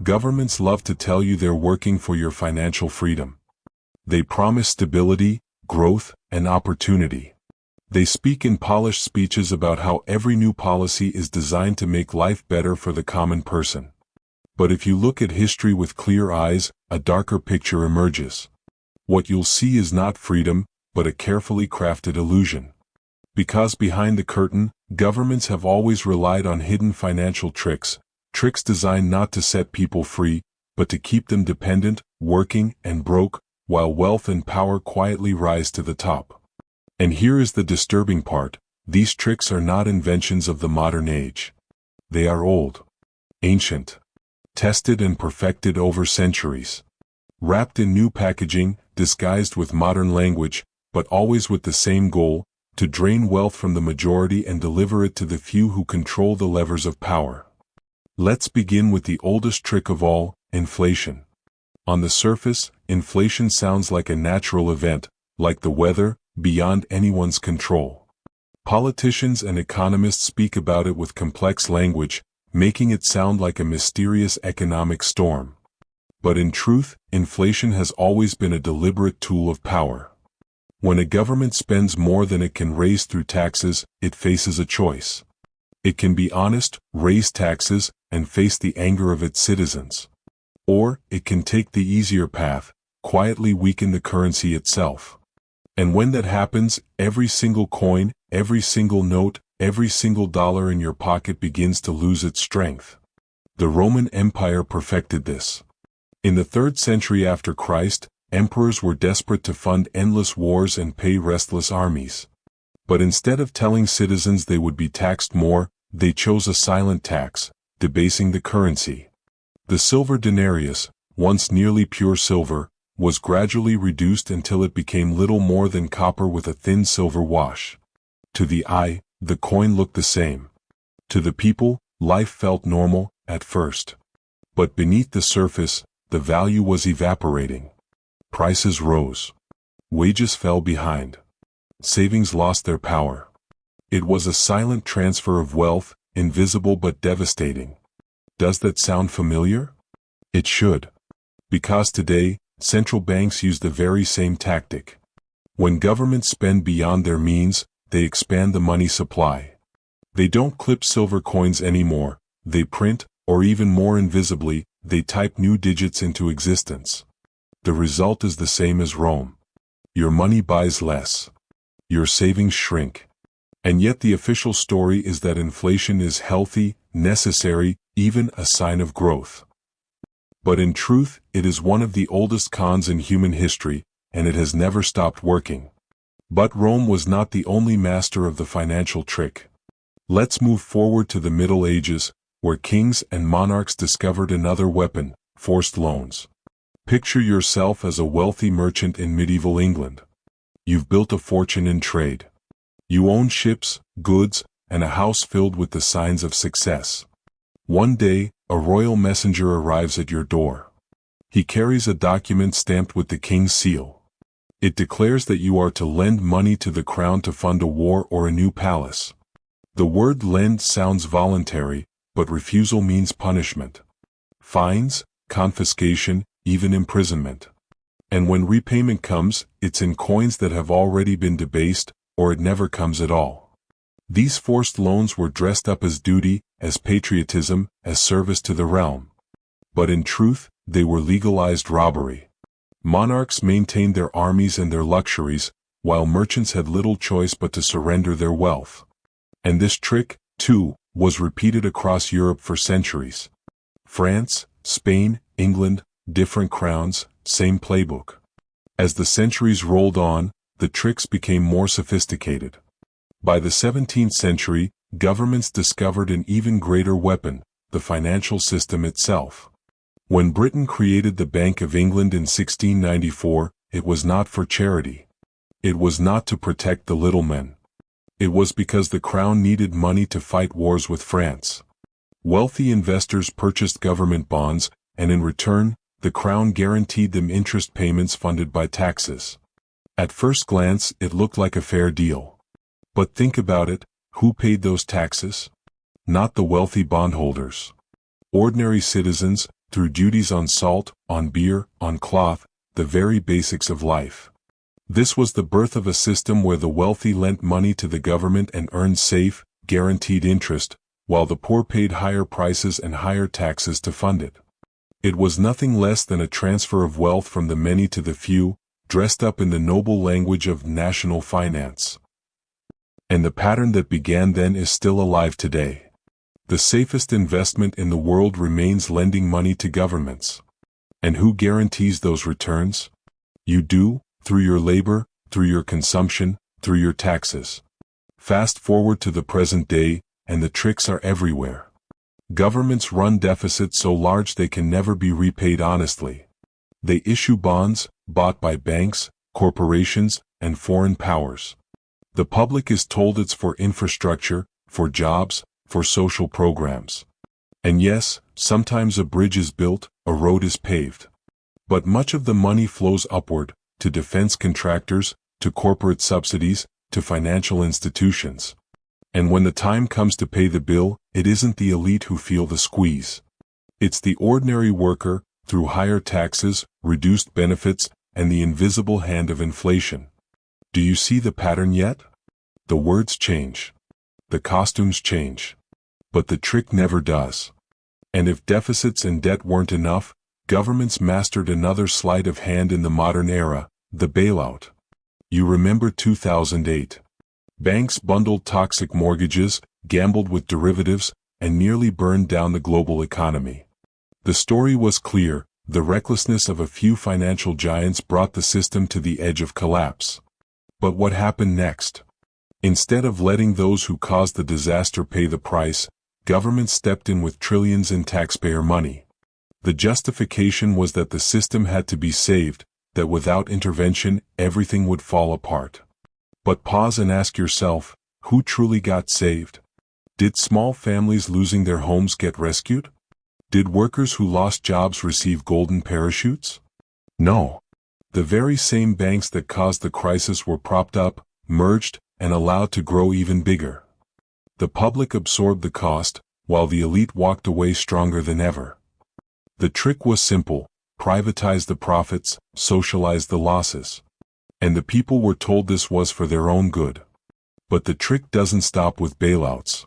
Governments love to tell you they're working for your financial freedom. They promise stability, growth, and opportunity. They speak in polished speeches about how every new policy is designed to make life better for the common person. But if you look at history with clear eyes, a darker picture emerges. What you'll see is not freedom, but a carefully crafted illusion. Because behind the curtain, governments have always relied on hidden financial tricks designed not to set people free, but to keep them dependent, working, and broke, while wealth and power quietly rise to the top. And here is the disturbing part: these tricks are not inventions of the modern age. They are old, ancient, tested and perfected over centuries. Wrapped in new packaging, disguised with modern language, but always with the same goal: to drain wealth from the majority and deliver it to the few who control the levers of power. Let's begin with the oldest trick of all, inflation. On the surface, inflation sounds like a natural event, like the weather, beyond anyone's control. Politicians and economists speak about it with complex language, making it sound like a mysterious economic storm. But in truth, inflation has always been a deliberate tool of power. When a government spends more than it can raise through taxes, it faces a choice. It can be honest, raise taxes, and face the anger of its citizens. Or, it can take the easier path, quietly weaken the currency itself. And when that happens, every single coin, every single note, every single dollar in your pocket begins to lose its strength. The Roman Empire perfected this. In the 3rd century after Christ, emperors were desperate to fund endless wars and pay restless armies. But instead of telling citizens they would be taxed more, they chose a silent tax, debasing the currency. The silver denarius, once nearly pure silver, was gradually reduced until it became little more than copper with a thin silver wash. To the eye, the coin looked the same. To the people, life felt normal, at first. But beneath the surface, the value was evaporating. Prices rose. Wages fell behind. Savings lost their power. It was a silent transfer of wealth, invisible but devastating. Does that sound familiar? It should. Because today, central banks use the very same tactic. When governments spend beyond their means, they expand the money supply. They don't clip silver coins anymore, they print, or even more invisibly, they type new digits into existence. The result is the same as Rome. Your money buys less. Your savings shrink. And yet the official story is that inflation is healthy, necessary, even a sign of growth. But in truth, it is one of the oldest cons in human history, and it has never stopped working. But Rome was not the only master of the financial trick. Let's move forward to the Middle Ages, where kings and monarchs discovered another weapon: forced loans. Picture yourself as a wealthy merchant in medieval England. You've built a fortune in trade. You own ships, goods, and a house filled with the signs of success. One day, a royal messenger arrives at your door. He carries a document stamped with the king's seal. It declares that you are to lend money to the crown to fund a war or a new palace. The word lend sounds voluntary, but refusal means punishment. Fines, confiscation, even imprisonment. And when repayment comes, it's in coins that have already been debased, or it never comes at all. These forced loans were dressed up as duty, as patriotism, as service to the realm. But in truth, they were legalized robbery. Monarchs maintained their armies and their luxuries, while merchants had little choice but to surrender their wealth. And this trick, too, was repeated across Europe for centuries. France, Spain, England, different crowns, same playbook. As the centuries rolled on, the tricks became more sophisticated. By the 17th century, governments discovered an even greater weapon: the financial system itself. When Britain created the Bank of England in 1694, it was not for charity. It was not to protect the little men. It was because the crown needed money to fight wars with France. Wealthy investors purchased government bonds, and in return, the crown guaranteed them interest payments funded by taxes. At first glance, it looked like a fair deal. But think about it: who paid those taxes? Not the wealthy bondholders. Ordinary citizens, through duties on salt, on beer, on cloth, the very basics of life. This was the birth of a system where the wealthy lent money to the government and earned safe, guaranteed interest, while the poor paid higher prices and higher taxes to fund it. It was nothing less than a transfer of wealth from the many to the few, dressed up in the noble language of national finance. And the pattern that began then is still alive today. The safest investment in the world remains lending money to governments. And who guarantees those returns? You do, through your labor, through your consumption, through your taxes. Fast forward to the present day, and the tricks are everywhere. Governments run deficits so large they can never be repaid honestly. They issue bonds, bought by banks, corporations, and foreign powers. The public is told it's for infrastructure, for jobs, for social programs. And yes, sometimes a bridge is built, a road is paved. But much of the money flows upward, to defense contractors, to corporate subsidies, to financial institutions. And when the time comes to pay the bill, it isn't the elite who feel the squeeze. It's the ordinary worker, through higher taxes, reduced benefits, and the invisible hand of inflation. Do you see the pattern yet? The words change. The costumes change. But the trick never does. And if deficits and debt weren't enough, governments mastered another sleight of hand in the modern era, the bailout. You remember 2008. Banks bundled toxic mortgages, gambled with derivatives, and nearly burned down the global economy. The story was clear: the recklessness of a few financial giants brought the system to the edge of collapse. But what happened next? Instead of letting those who caused the disaster pay the price, governments stepped in with trillions in taxpayer money. The justification was that the system had to be saved, that without intervention, everything would fall apart. But pause and ask yourself, who truly got saved? Did small families losing their homes get rescued? Did workers who lost jobs receive golden parachutes? No. The very same banks that caused the crisis were propped up, merged, and allowed to grow even bigger. The public absorbed the cost, while the elite walked away stronger than ever. The trick was simple: privatize the profits, socialize the losses. And the people were told this was for their own good. But the trick doesn't stop with bailouts.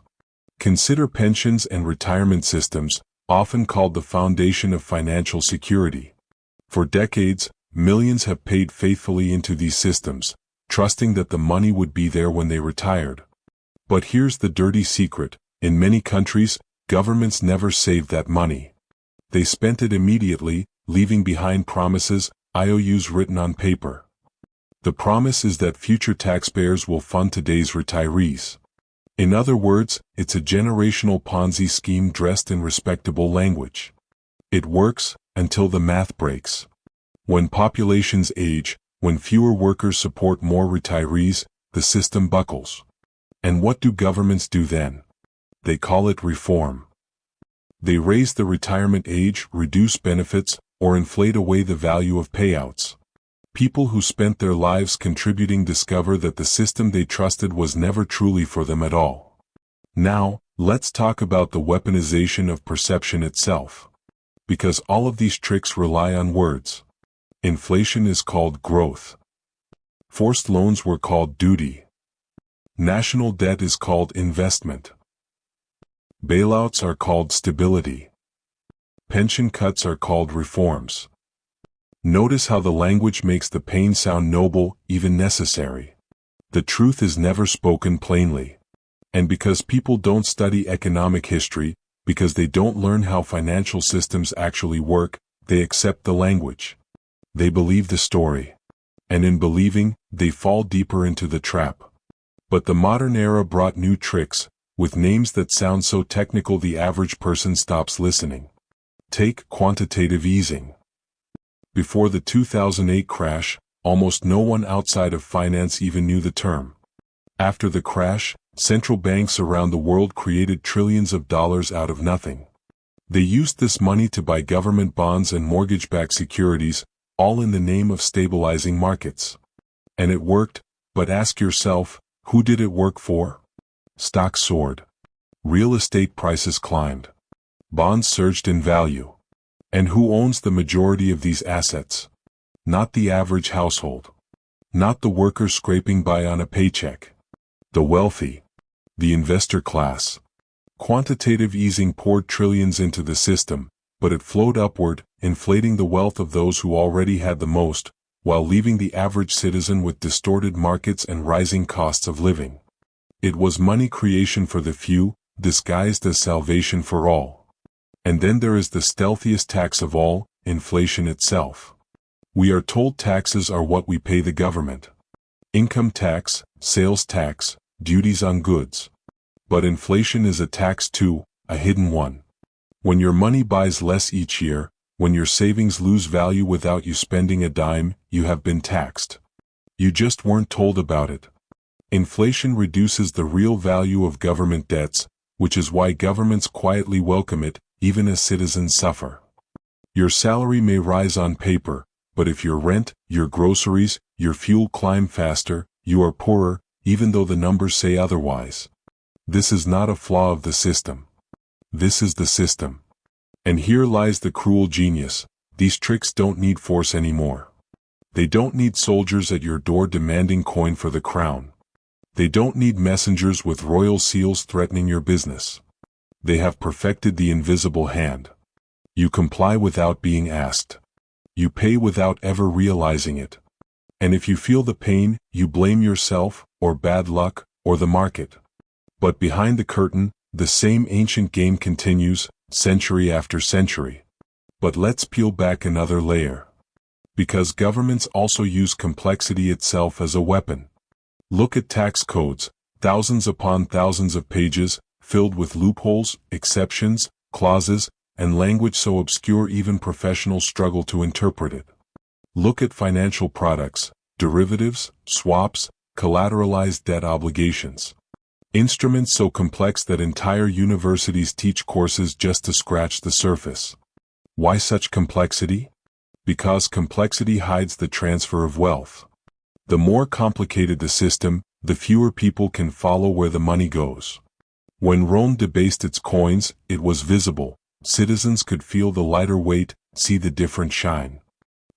Consider pensions and retirement systems, often called the foundation of financial security. For decades, millions have paid faithfully into these systems, trusting that the money would be there when they retired. But here's the dirty secret: in many countries, governments never saved that money. They spent it immediately, leaving behind promises, IOUs written on paper. The promise is that future taxpayers will fund today's retirees. In other words, it's a generational Ponzi scheme dressed in respectable language. It works, until the math breaks. When populations age, when fewer workers support more retirees, the system buckles. And what do governments do then? They call it reform. They raise the retirement age, reduce benefits, or inflate away the value of payouts. People who spent their lives contributing discover that the system they trusted was never truly for them at all. Now, let's talk about the weaponization of perception itself. Because all of these tricks rely on words. Inflation is called growth. Forced loans were called duty. National debt is called investment. Bailouts are called stability. Pension cuts are called reforms. Notice how the language makes the pain sound noble, even necessary. The truth is never spoken plainly. And because people don't study economic history, because they don't learn how financial systems actually work, they accept the language. They believe the story. And in believing, they fall deeper into the trap. But the modern era brought new tricks, with names that sound so technical the average person stops listening. Take quantitative easing. Before the 2008 crash, almost no one outside of finance even knew the term. After the crash, central banks around the world created trillions of dollars out of nothing. They used this money to buy government bonds and mortgage-backed securities, all in the name of stabilizing markets. And it worked, but ask yourself, who did it work for? Stocks soared. Real estate prices climbed. Bonds surged in value. And who owns the majority of these assets? Not the average household. Not the worker scraping by on a paycheck. The wealthy. The investor class. Quantitative easing poured trillions into the system, but it flowed upward, inflating the wealth of those who already had the most, while leaving the average citizen with distorted markets and rising costs of living. It was money creation for the few, disguised as salvation for all. And then there is the stealthiest tax of all, inflation itself. We are told taxes are what we pay the government. Income tax, sales tax, duties on goods. But inflation is a tax too, a hidden one. When your money buys less each year, when your savings lose value without you spending a dime, you have been taxed. You just weren't told about it. Inflation reduces the real value of government debts, which is why governments quietly welcome it, even as citizens suffer. Your salary may rise on paper, but if your rent, your groceries, your fuel climb faster, you are poorer, even though the numbers say otherwise. This is not a flaw of the system. This is the system. And here lies the cruel genius. These tricks don't need force anymore. They don't need soldiers at your door demanding coin for the crown. They don't need messengers with royal seals threatening your business. They have perfected the invisible hand. You comply without being asked. You pay without ever realizing it. And if you feel the pain, you blame yourself, or bad luck, or the market. But behind the curtain, the same ancient game continues, century after century. But let's peel back another layer. Because governments also use complexity itself as a weapon. Look at tax codes, thousands upon thousands of pages, filled with loopholes, exceptions, clauses, and language so obscure even professionals struggle to interpret it. Look at financial products, derivatives, swaps, collateralized debt obligations. Instruments so complex that entire universities teach courses just to scratch the surface. Why such complexity? Because complexity hides the transfer of wealth. The more complicated the system, the fewer people can follow where the money goes. When Rome debased its coins, it was visible. Citizens could feel the lighter weight, see the different shine.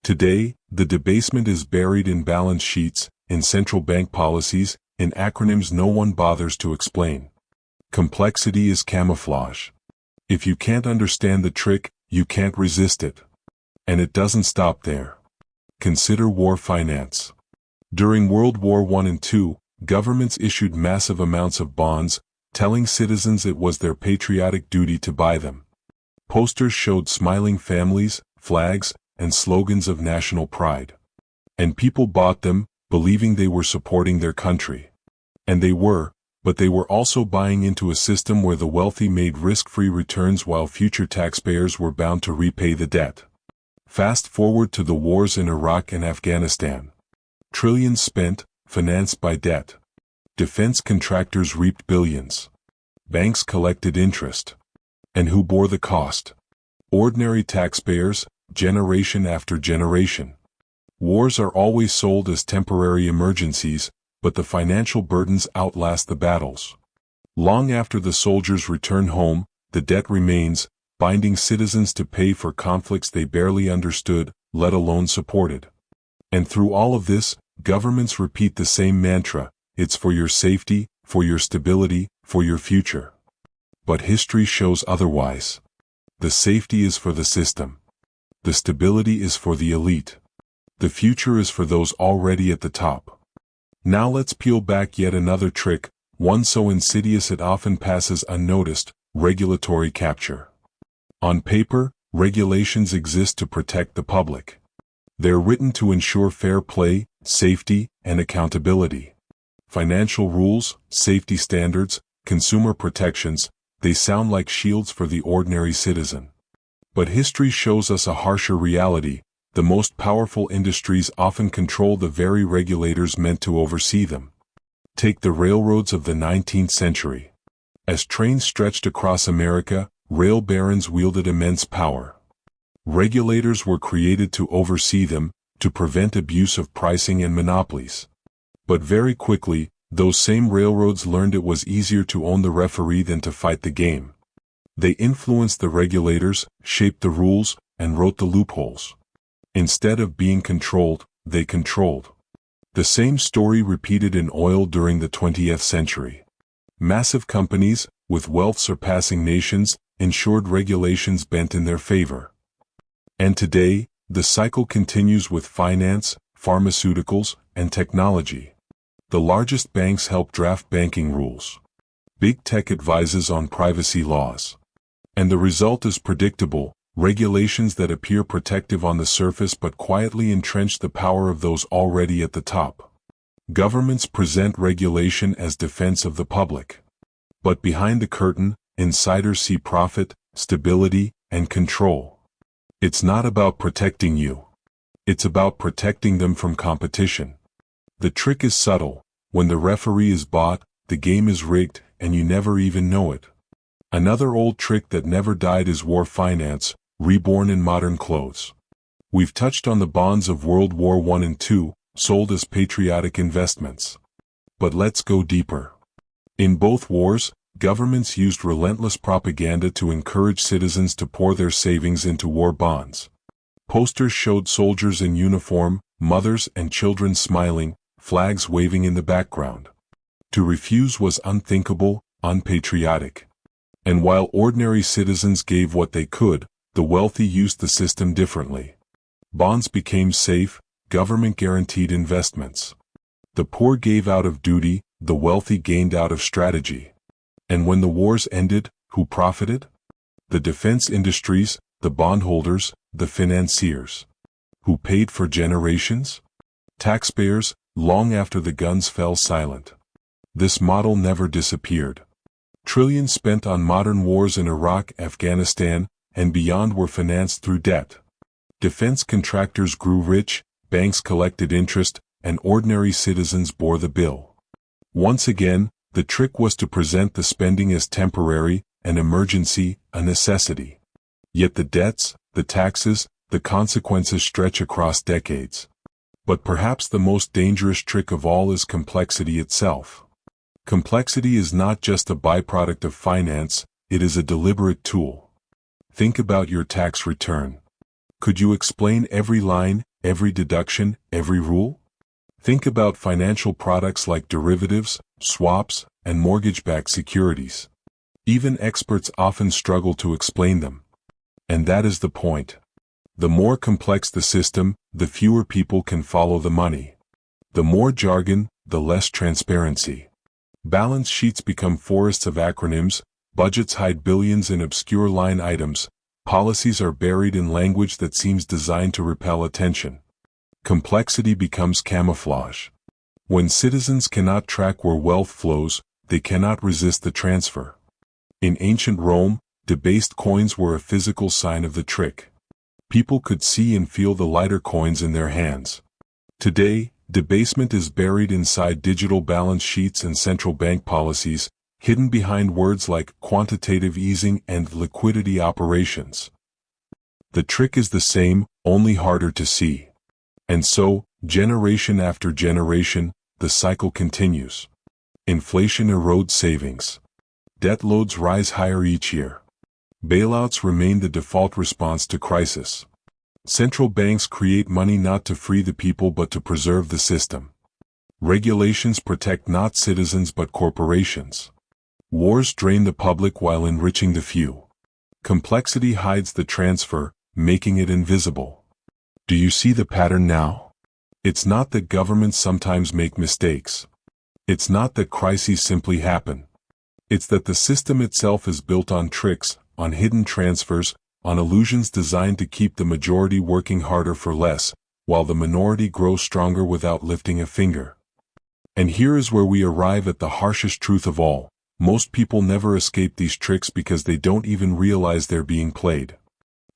Today, the debasement is buried in balance sheets, in central bank policies, in acronyms no one bothers to explain. Complexity is camouflage. If you can't understand the trick, you can't resist it. And it doesn't stop there. Consider war finance. During World War I and II, governments issued massive amounts of bonds, telling citizens it was their patriotic duty to buy them. Posters showed smiling families, flags, and slogans of national pride. And people bought them, believing they were supporting their country. And they were, but they were also buying into a system where the wealthy made risk-free returns while future taxpayers were bound to repay the debt. Fast forward to the wars in Iraq and Afghanistan. Trillions spent, financed by debt. Defense contractors reaped billions. Banks collected interest. And who bore the cost? Ordinary taxpayers, generation after generation. Wars are always sold as temporary emergencies, but the financial burdens outlast the battles. Long after the soldiers return home, the debt remains, binding citizens to pay for conflicts they barely understood, let alone supported. And through all of this, governments repeat the same mantra: it's for your safety, for your stability, for your future. But history shows otherwise. The safety is for the system. The stability is for the elite. The future is for those already at the top. Now let's peel back yet another trick, one so insidious it often passes unnoticed: regulatory capture. On paper, regulations exist to protect the public. They're written to ensure fair play, safety, and accountability. Financial rules, safety standards, consumer protections, they sound like shields for the ordinary citizen. But history shows us a harsher reality. The most powerful industries often control the very regulators meant to oversee them. Take the railroads of the 19th century. As trains stretched across America, rail barons wielded immense power. Regulators were created to oversee them, to prevent abuse of pricing and monopolies. But very quickly, those same railroads learned it was easier to own the referee than to fight the game. They influenced the regulators, shaped the rules, and wrote the loopholes. Instead of being controlled, they controlled. The same story repeated in oil during the 20th century. Massive companies, with wealth surpassing nations, ensured regulations bent in their favor. And today, the cycle continues with finance, pharmaceuticals, and technology. The largest banks help draft banking rules. Big tech advises on privacy laws. And the result is predictable: regulations that appear protective on the surface but quietly entrench the power of those already at the top. Governments present regulation as defense of the public. But behind the curtain, insiders see profit, stability, and control. It's not about protecting you. It's about protecting them from competition. The trick is subtle. When the referee is bought, the game is rigged, and you never even know it. Another old trick that never died is war finance, reborn in modern clothes. We've touched on the bonds of World War I and II, sold as patriotic investments. But let's go deeper. In both wars, governments used relentless propaganda to encourage citizens to pour their savings into war bonds. Posters showed soldiers in uniform, mothers and children smiling, flags waving in the background. To refuse was unthinkable, unpatriotic. And while ordinary citizens gave what they could, the wealthy used the system differently. Bonds became safe, government-guaranteed investments. The poor gave out of duty, the wealthy gained out of strategy. And when the wars ended, who profited? The defense industries, the bondholders, the financiers. Who paid for generations? Taxpayers, long after the guns fell silent. This model never disappeared. Trillions spent on modern wars in Iraq, Afghanistan, and beyond were financed through debt. Defense contractors grew rich, banks collected interest, and ordinary citizens bore the bill. Once again, the trick was to present the spending as temporary, an emergency, a necessity. Yet the debts, the taxes, the consequences stretch across decades. But perhaps the most dangerous trick of all is complexity itself. Complexity is not just a byproduct of finance, it is a deliberate tool. Think about your tax return. Could you explain every line, every deduction, every rule? Think about financial products like derivatives, swaps, and mortgage-backed securities. Even experts often struggle to explain them. And that is the point. The more complex the system, the fewer people can follow the money. The more jargon, the less transparency. Balance sheets become forests of acronyms, budgets hide billions in obscure line items, policies are buried in language that seems designed to repel attention. Complexity becomes camouflage. When citizens cannot track where wealth flows, they cannot resist the transfer. In ancient Rome, debased coins were a physical sign of the trick. People could see and feel the lighter coins in their hands. Today, debasement is buried inside digital balance sheets and central bank policies, hidden behind words like quantitative easing and liquidity operations. The trick is the same, only harder to see. And so, generation after generation, the cycle continues. Inflation erodes savings. Debt loads rise higher each year. Bailouts remain the default response to crisis. Central banks create money not to free the people but to preserve the system. Regulations protect not citizens but corporations. Wars drain the public while enriching the few. Complexity hides the transfer, making it invisible. Do you see the pattern now? It's not that governments sometimes make mistakes. It's not that crises simply happen. It's that the system itself is built on tricks, on hidden transfers, on illusions designed to keep the majority working harder for less, while the minority grows stronger without lifting a finger. And here is where we arrive at the harshest truth of all. Most people never escape these tricks because they don't even realize they're being played.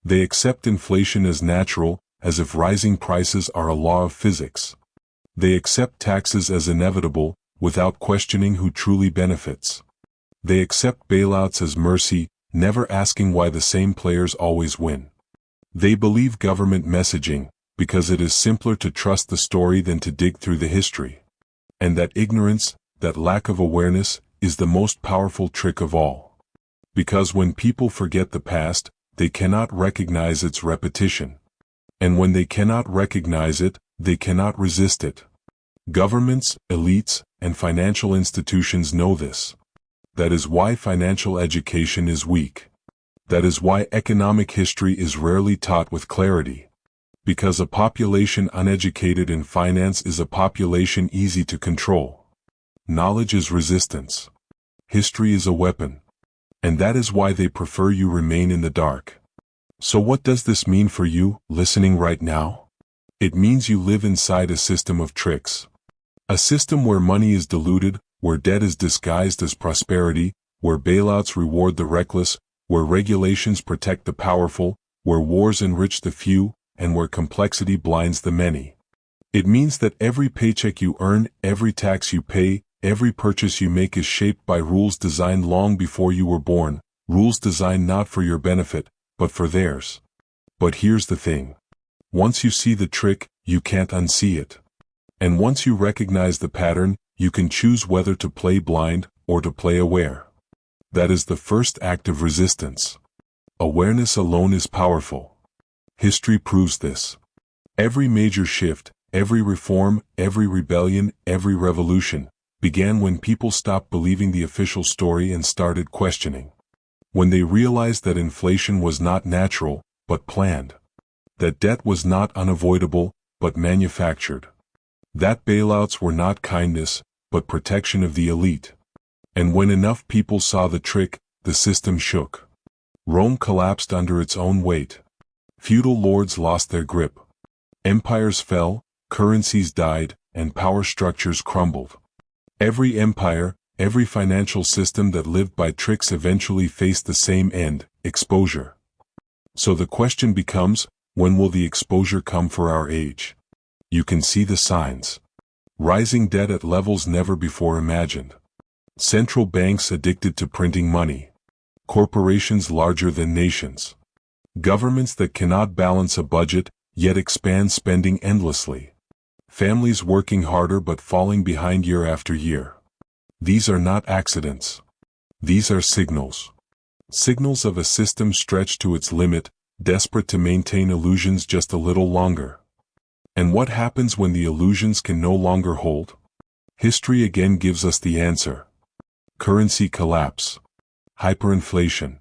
They accept inflation as natural, as if rising prices are a law of physics. They accept taxes as inevitable, without questioning who truly benefits. They accept bailouts as mercy, never asking why the same players always win. They believe government messaging, because it is simpler to trust the story than to dig through the history. And that ignorance, that lack of awareness, is the most powerful trick of all. Because when people forget the past, they cannot recognize its repetition. And when they cannot recognize it, they cannot resist it. Governments, elites, and financial institutions know this. That is why financial education is weak. That is why economic history is rarely taught with clarity. Because a population uneducated in finance is a population easy to control. Knowledge is resistance. History is a weapon. And that is why they prefer you remain in the dark. So what does this mean for you, listening right now? It means you live inside a system of tricks. A system where money is diluted, where debt is disguised as prosperity, where bailouts reward the reckless, where regulations protect the powerful, where wars enrich the few, and where complexity blinds the many. It means that every paycheck you earn, every tax you pay, every purchase you make is shaped by rules designed long before you were born, rules designed not for your benefit, but for theirs. But here's the thing. Once you see the trick, you can't unsee it. And once you recognize the pattern, you can choose whether to play blind or to play aware. That is the first act of resistance. Awareness alone is powerful. History proves this. Every major shift, every reform, every rebellion, every revolution, began when people stopped believing the official story and started questioning. When they realized that inflation was not natural, but planned. That debt was not unavoidable, but manufactured. That bailouts were not kindness, but protection of the elite. And when enough people saw the trick, the system shook. Rome collapsed under its own weight. Feudal lords lost their grip. Empires fell, currencies died, and power structures crumbled. Every empire, every financial system that lived by tricks eventually faced the same end, exposure. So the question becomes, when will the exposure come for our age? You can see the signs. Rising debt at levels never before imagined. Central banks addicted to printing money. Corporations larger than nations. Governments that cannot balance a budget, yet expand spending endlessly. Families working harder but falling behind year after year. These are not accidents. These are signals. Signals of a system stretched to its limit, desperate to maintain illusions just a little longer. And what happens when the illusions can no longer hold? History again gives us the answer. Currency collapse. Hyperinflation.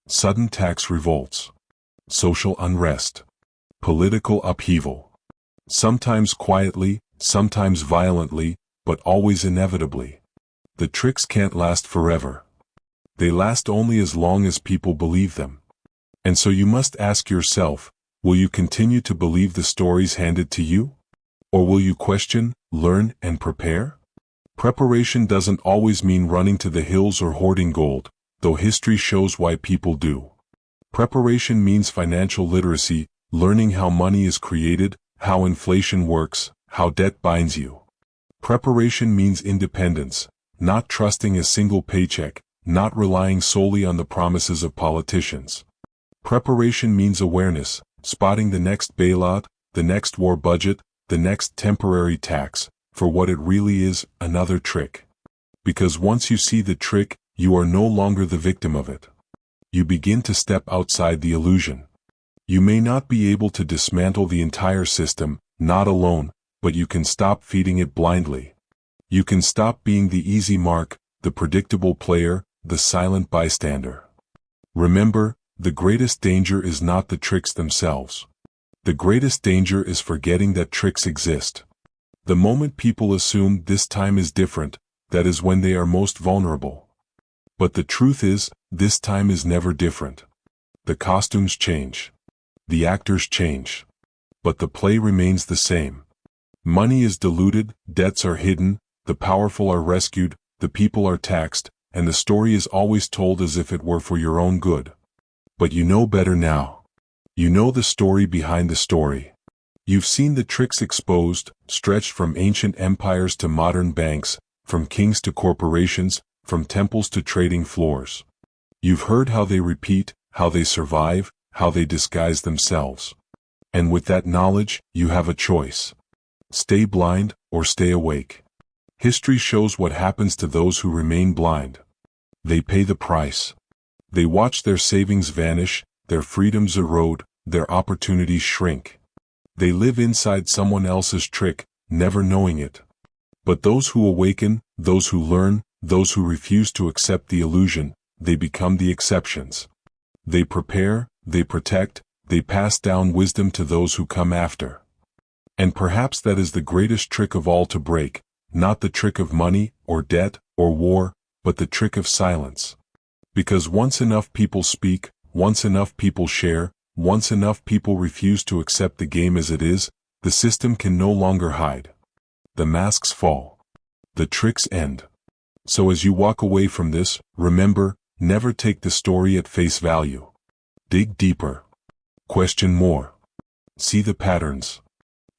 Sudden tax revolts. Social unrest. Political upheaval. Sometimes quietly, sometimes violently, but always inevitably. The tricks can't last forever. They last only as long as people believe them. And so you must ask yourself, will you continue to believe the stories handed to you? Or will you question, learn, and prepare? Preparation doesn't always mean running to the hills or hoarding gold, though history shows why people do. Preparation means financial literacy, learning how money is created, how inflation works, how debt binds you. Preparation means independence, not trusting a single paycheck, not relying solely on the promises of politicians. Preparation means awareness, spotting the next bailout, the next war budget, the next temporary tax, for what it really is, another trick. Because once you see the trick, you are no longer the victim of it. You begin to step outside the illusion. You may not be able to dismantle the entire system, not alone, but you can stop feeding it blindly. You can stop being the easy mark, the predictable player, the silent bystander. Remember, the greatest danger is not the tricks themselves. The greatest danger is forgetting that tricks exist. The moment people assume this time is different, that is when they are most vulnerable. But the truth is, this time is never different. The costumes change. The actors change. But the play remains the same. Money is diluted, debts are hidden, the powerful are rescued, the people are taxed, and the story is always told as if it were for your own good. But you know better now. You know the story behind the story. You've seen the tricks exposed, stretched from ancient empires to modern banks, from kings to corporations, from temples to trading floors. You've heard how they repeat, how they survive, how they disguise themselves. And with that knowledge, you have a choice. Stay blind, or stay awake. History shows what happens to those who remain blind. They pay the price. They watch their savings vanish, their freedoms erode, their opportunities shrink. They live inside someone else's trick, never knowing it. But those who awaken, those who learn, those who refuse to accept the illusion, they become the exceptions. They prepare, they protect, they pass down wisdom to those who come after. And perhaps that is the greatest trick of all to break, not the trick of money, or debt, or war, but the trick of silence. Because once enough people speak, once enough people share, once enough people refuse to accept the game as it is, the system can no longer hide. The masks fall. The tricks end. So as you walk away from this, remember, never take the story at face value. Dig deeper. Question more. See the patterns.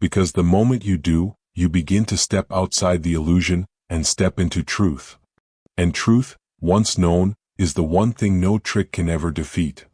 Because the moment you do, you begin to step outside the illusion and step into truth. And truth, once known, is the one thing no trick can ever defeat.